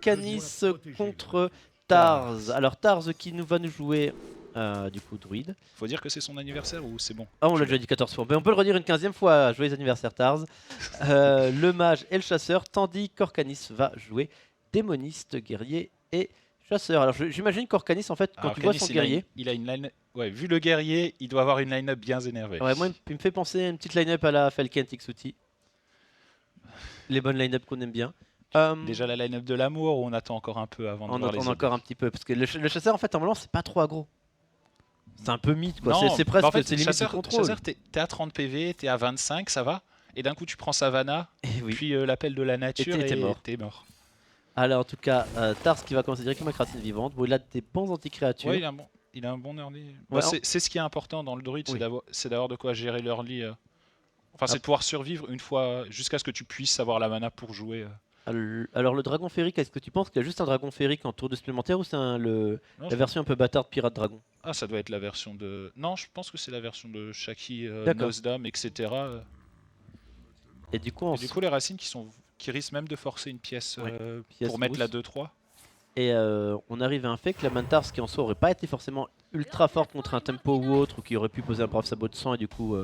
Corcanis contre Tarz. Alors Tarz qui va nous jouer du coup druide. Faut dire que c'est son anniversaire ou c'est bon? Ah, on l'a déjà dit 14 fois, mais on peut le redire une 15e fois. Joyeux anniversaire Tarz. Le mage et le chasseur, tandis Corcanis va jouer démoniste, guerrier et chasseur. Alors j'imagine Corcanis en fait quand Alors, tu vois Canis, son guerrier. il a une line. Ouais, vu le guerrier, il doit avoir une line-up bien énervée. Ouais, moi il me fait penser à une petite line-up à la Falken Tixuti. Les bonnes line-up qu'on aime bien. Déjà la line-up de l'amour, on attend encore un peu avant de On voir les attend autres encore un decks. petit peu parce que le chasseur en fait normalement c'est pas trop aggro. C'est un peu mythe quoi, Non, c'est bah presque en fait, c'est limite du contrôle. chasseur, t'es à 30 PV, t'es à 25, ça va. Et d'un coup, tu prends Savannah, Et oui. puis l'appel de la nature t'es et mort. t'es mort. Alors en tout cas, Tars qui va commencer directement avec Racine Vivante. Bon, il a des bons anti-créatures. Ouais, il a un bon early. Ouais, Bah, c'est ce qui est important dans le druide, Oui. c'est d'avoir de quoi gérer l'early. Enfin, c'est de pouvoir survivre une fois, jusqu'à ce que tu puisses avoir la mana pour jouer. Alors le dragon féerique, est-ce que tu penses qu'il y a juste un dragon féerique en tour de supplémentaire ou c'est Non, la version un peu bâtarde pirate dragon? Ah, ça doit être la version de. Non, je pense que c'est la version de Shaki, D'accord. Nosdam, etc. Et du coup, Et du coup, les racines qui risquent même de forcer une pièce, pièce pour mettre la rousse. 2-3. Et on arrive à un fait que la Mantars qui en soi aurait pas été forcément ultra forte contre un tempo ou autre, ou qui aurait pu poser un brave sabot de sang et du coup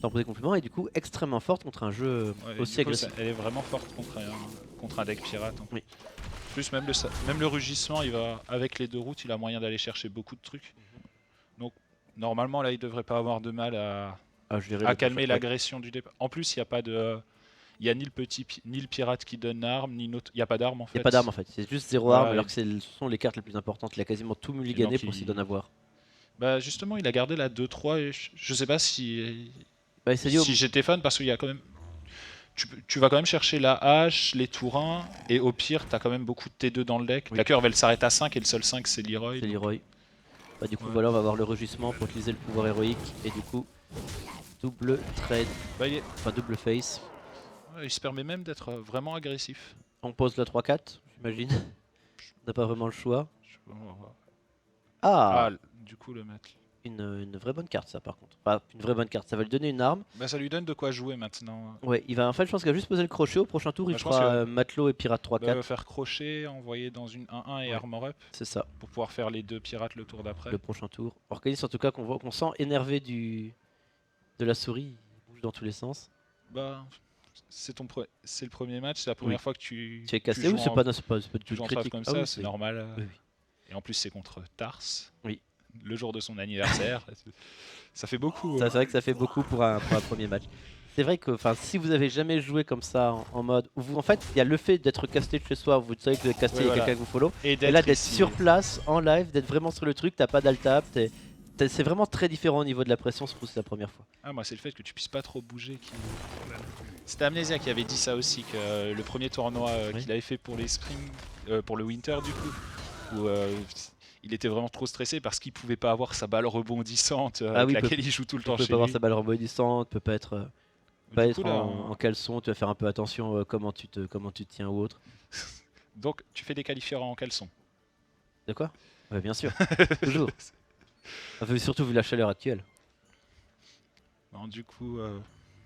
t'en poser complètement, et du coup extrêmement forte contre un jeu aussi agressif. Elle est vraiment forte contre un deck pirate. En Oui. plus, même le rugissement, avec les deux routes, il a moyen d'aller chercher beaucoup de trucs. Donc, normalement, là, il devrait pas avoir de mal à calmer l'agression du départ. En plus, il n'y a pas de. Il n'y a ni le pirate qui donne l'arme, ni il n'y a pas d'arme en fait. Il n'y a pas d'arme en fait, c'est juste zéro Voilà, arme alors que ce sont les cartes les plus importantes. Il a quasiment tout mulligané pour s'y d'en avoir. Bah justement, il a gardé la 2-3 et je sais pas si Bah, si j'étais fan parce qu'il y a quand même. Tu vas quand même chercher la hache, les tourins, et au pire, t'as quand même beaucoup de T2 dans le deck. Oui. La curve elle s'arrête à 5 et le seul 5 c'est Leroy. C'est Leroy. Bah, du coup, Ouais. voilà, on va avoir le rugissement pour utiliser le pouvoir héroïque et du coup, double trade, Bah, enfin double face. il se permet même d'être vraiment agressif. On pose la 3-4, j'imagine. On n'a pas vraiment le choix. On va voir. Ah, Du coup, le mettre. une vraie bonne carte, ça par contre. Enfin, une vraie bonne carte, ça va lui donner une arme. Bah, ça lui donne de quoi jouer maintenant. Ouais, en fait, je pense qu'il va juste poser le crochet. Au prochain tour, il je pense fera matelot et pirate Bah, 3-4. faire crochet, envoyer dans une 1-1 et Ouais. armor up C'est ça, pour pouvoir faire les deux pirates le tour d'après. le prochain tour. Organis, en tout cas, qu'on sent énervé de la souris. Il bouge dans tous les sens. Bah, c'est le premier match, c'est la première fois que tu es cassé joues ou c'est en- pas, non, c'est pas du tu joues tout en trave critique? comme Ah ça, oui, c'est normal. Oui, oui. Et en plus, c'est contre Tars. Oui. Le jour de son anniversaire. Ça fait beaucoup. C'est vrai que ça fait beaucoup pour un premier match. C'est vrai que si vous avez jamais joué comme ça en mode où en fait il y a le fait d'être casté de chez soi, vous savez que vous êtes casté, il y a quelqu'un qui vous follow, et là d'être sur place en live, d'être vraiment sur le truc, t'as pas d'alt-tab, c'est vraiment très différent au niveau de la pression, surtout c'est la première fois. Ah, moi, c'est le fait que tu puisses pas trop bouger. C'était Amnesia qui avait dit ça aussi, que le premier tournoi qu'il avait fait pour les Spring, pour le Winter du coup, où il était vraiment trop stressé parce qu'il pouvait pas avoir sa balle rebondissante avec laquelle il joue tout le temps chez lui. Il peut pas avoir sa balle rebondissante, peut pas être, coup, en caleçon, tu vas faire un peu attention comment tu te tiens ou autre. Donc tu fais des qualifieurs en caleçon. De quoi? Ouais, bien sûr, toujours. Surtout vu la chaleur actuelle. Non, du coup,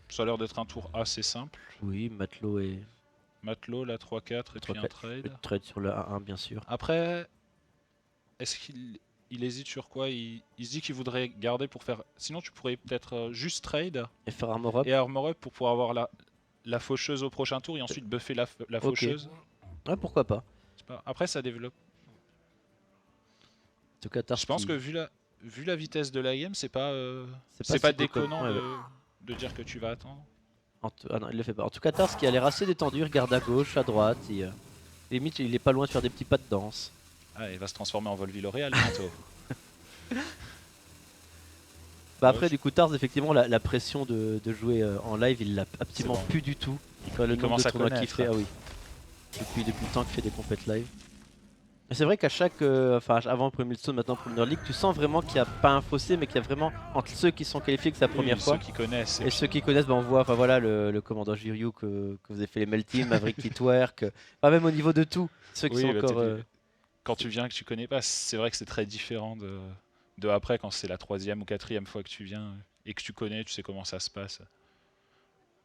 ça a l'air d'être un tour assez simple. Oui, matelot et... Matelot, la 3-4 et puis un trade. Trade sur le 1-1 bien sûr. Après, est-ce qu'il hésite sur quoi? Il se dit qu'il voudrait garder pour faire... Sinon tu pourrais peut-être juste trade. Et faire armor up. Et armor up pour pouvoir avoir la faucheuse au prochain tour et ensuite buffer la faucheuse. Ouais, pourquoi pas. Après ça développe. En tout cas, Tars, je pense que vu la vitesse de l'AIM, c'est pas si déconnant de dire que tu vas attendre. Ah non, il le fait pas. En tout cas, Tars qui a l'air assez détendu, il regarde à gauche, à droite. Limite, il est pas loin de faire des petits pas de danse. Ah, il va se transformer en Volviloreal bientôt. Bah après, du coup, Tars, effectivement, la pression de jouer en live, il l'a absolument plus du tout. Il commence à connaître. Qu'il fait, ah oui. Depuis le temps qu'il fait des compètes live. Mais c'est vrai qu'à chaque, avant le premier Millstone, maintenant Premier League, tu sens vraiment qu'il n'y a pas un fossé, mais qu'il y a vraiment entre ceux qui sont qualifiés que c'est la première fois. Ceux qui connaissent. Et ceux qui connaissent, on voit, voilà, le commandant Jiryu que vous avez fait les Melteam, Maverick qui twerk, même au niveau de tout, ceux qui sont encore. Quand tu viens que tu connais pas, c'est vrai que c'est très différent de après quand c'est la 3e ou 4e fois que tu viens et que tu connais, tu sais comment ça se passe.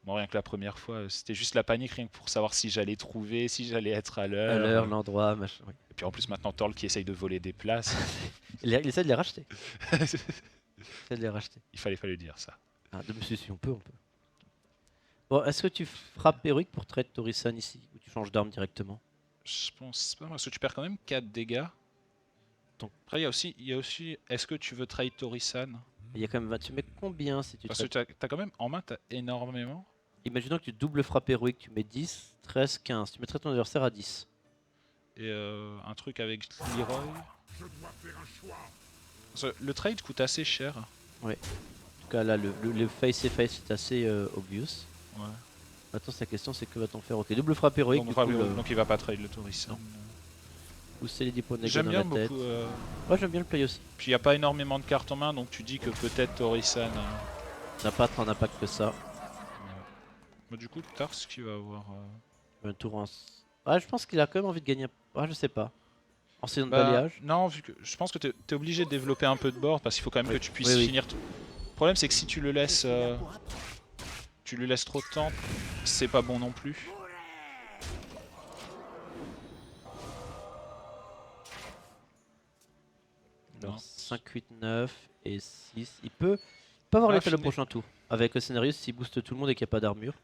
Moi, rien que la première fois, c'était juste la panique, rien que pour savoir si j'allais trouver, si j'allais être à À l'heure. l'heure, l'endroit, machin. Oui. Et puis en plus, maintenant, Torl qui essaye de voler des places. Il essaie de les racheter. Il essaie de les racheter. Il fallait pas le dire, ça. Ah, si on peut, on peut. Bon, est-ce que tu frappes Heroic pour trade Torisan ici, ou tu changes d'arme directement? Je pense pas, parce que tu perds quand même 4 dégâts. Donc, après, il y a aussi est-ce que tu veux trade Torisan? Il y a quand même 20. Tu mets combien si tu Parce que tu as quand même en main, tu as énormément. Imaginons que tu doubles frappe héroïque, tu mets 10, 13, 15. Tu mettrais ton adversaire à 10. Et un truc avec Leroy. Le trade coûte assez cher. Ouais. En tout cas, là, le face et face est assez obvious. Ouais. Maintenant, la question, c'est que va-t-on faire? Ok, double frappe héroïque. Donc il va pas trade le Torisan. Pousser les 10 points de J'aime bien dans la beaucoup. tête. Ouais, j'aime bien le play aussi. Puis il n'y a pas énormément de cartes en main, donc tu dis que peut-être Torisan n'a pas tant d'impact que ça. Mais du coup, Tars qui va avoir. Un tour en. Ah, je pense qu'il a quand même envie de gagner. Ah, je sais pas. En saison de Bah, balayage. non, vu que je pense que tu es obligé de développer un peu de board parce qu'il faut quand même que tu puisses finir. Le problème, c'est que si tu le laisses. Tu lui laisses trop de temps, c'est pas bon non plus. Alors 5, 8, 9 et 6. Il peut avoir l'état le prochain tour. Avec le scénario, s'il booste tout le monde et qu'il n'y a pas d'armure.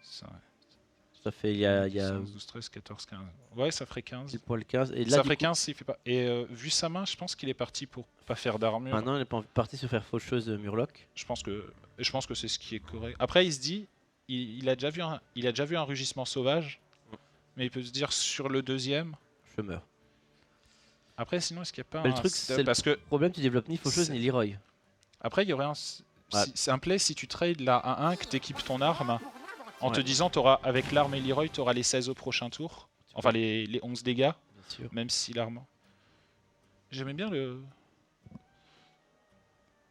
Ça fait il y a 12, 13, 14, 15. Ouais, ça ferait 15. Pour le 15. Et là, ça ferait 15 s'il fait pas. Et vu sa main, je pense qu'il est parti pour pas faire d'armure. Maintenant, il est parti se faire faucheuse Murloc. Je pense que c'est ce qui est correct. Après, il se dit, il a déjà vu un rugissement sauvage, mais il peut se dire sur le deuxième, je meurs. Après, sinon, est-ce qu'il n'y a pas mais le truc, c'est parce que le problème, tu développes ni faucheuse ni Leroy. Après, il y aurait c'est un play si tu trades la 1-1 que tu équipes ton arme en te disant avec l'arme et Leroy, tu auras les 16 au prochain tour. Enfin, les 11 dégâts. Même si l'arme. J'aimais bien le.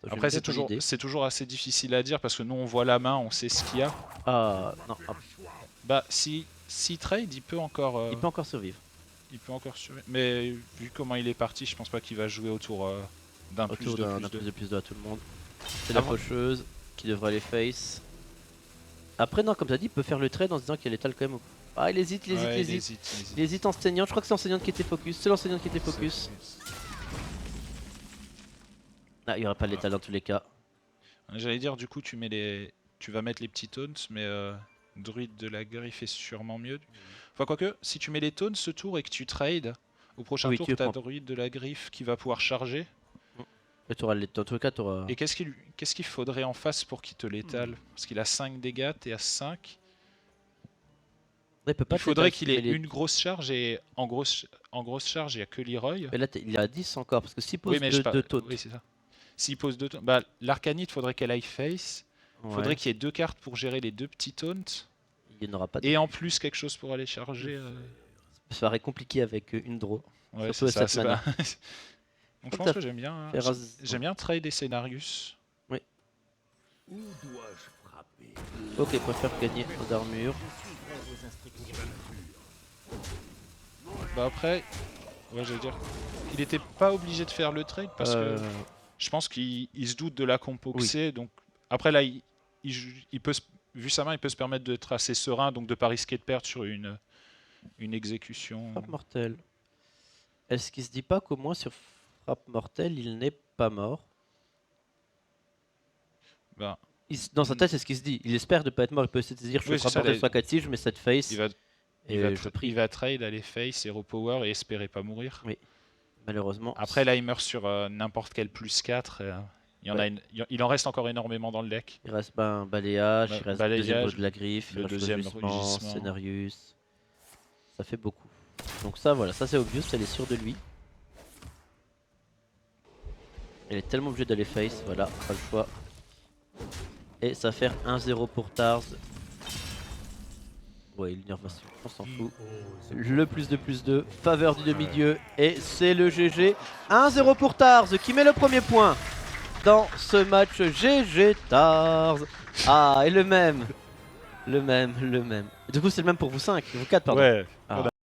Après, c'est toujours assez difficile à dire parce que nous, on voit la main, on sait ce qu'il y a. Ah, non. Bah, si trade, il peut encore. Il peut encore survivre. Il peut encore survivre. Mais vu comment il est parti, je pense pas qu'il va jouer autour d'un plus de plus de à tout le monde. C'est la faucheuse qui devrait aller face. Après, non, comme tu as dit, il peut faire le trade en se disant qu'il y a l'étal quand même. Ah, il hésite, il hésite enseignante. Je crois que c'est l'enseignante qui était focus. C'est l'enseignante qui était focus. Ah, il n'y aura pas l'étal dans tous les cas. J'allais dire, du coup, tu vas mettre les petits taunts, mais druide de la griffe est sûrement mieux. Enfin, quoique, si tu mets les taunts ce tour et que tu trades, au prochain tour, tu as druide de la griffe qui va pouvoir charger. Et dans tous les cas, tu auras. Et qu'est-ce qu'il faudrait en face pour qu'il te l'étale? Parce qu'il a 5 dégâts, t'es à 5. Il faudrait qu'il ait une grosse charge et en grosse charge, il n'y a que Leroy. Mais là, il a 10 encore, parce que s'il pose deux taunts. Oui, c'est ça. S'il pose 2 taunts, bah, l'arcanite, faudrait qu'elle aille face. Il faudrait qu'il y ait 2 cartes pour gérer les 2 petits taunts. Il n'y en aura pas. Et en plus, quelque chose pour aller charger. Ça paraît compliqué avec une draw. Ouais, c'est ça. Donc je pense que j'aime bien. J'aime bien trade des Scénarius. Oui. Ok, préfère gagner d'armure. Bah après, j'allais dire, il était pas obligé de faire le trade parce que je pense qu'il se doute de la compo que c'est. Donc après là, il peut, vu sa main, il peut se permettre d'être assez serein, donc de pas risquer de perdre sur une exécution. Frappe mortelle. Est-ce qu'il se dit pas qu'au moins sur frappe mortelle, il n'est pas mort? Dans sa tête, c'est ce qu'il se dit. Il espère de pas être mort. Il peut se dire, je frappe mortelle soit 4-6, je mets cette face. Il va trade, aller face, hero power et espérer pas mourir. Oui, malheureusement. Après là, il meurt sur n'importe quel +4. Il en reste encore énormément dans le deck. Il reste un balayage, il reste le deuxième de la griffe, le deuxième rugissement, Scénarius. Ça fait beaucoup. Donc ça, voilà, ça c'est obvious, elle est sûre de lui. Elle est tellement obligée d'aller face, voilà, pas le choix. Et ça va faire 1-0 pour Tars. Ouais, il nerve, on s'en fout. Le +2/+2, faveur du demi-dieu. Et c'est le GG. 1-0 pour Tars qui met le premier point dans ce match. GG Tars. Ah, et le même. Du coup, c'est le même pour vous 5, vous 4, pardon. Ouais. Ah.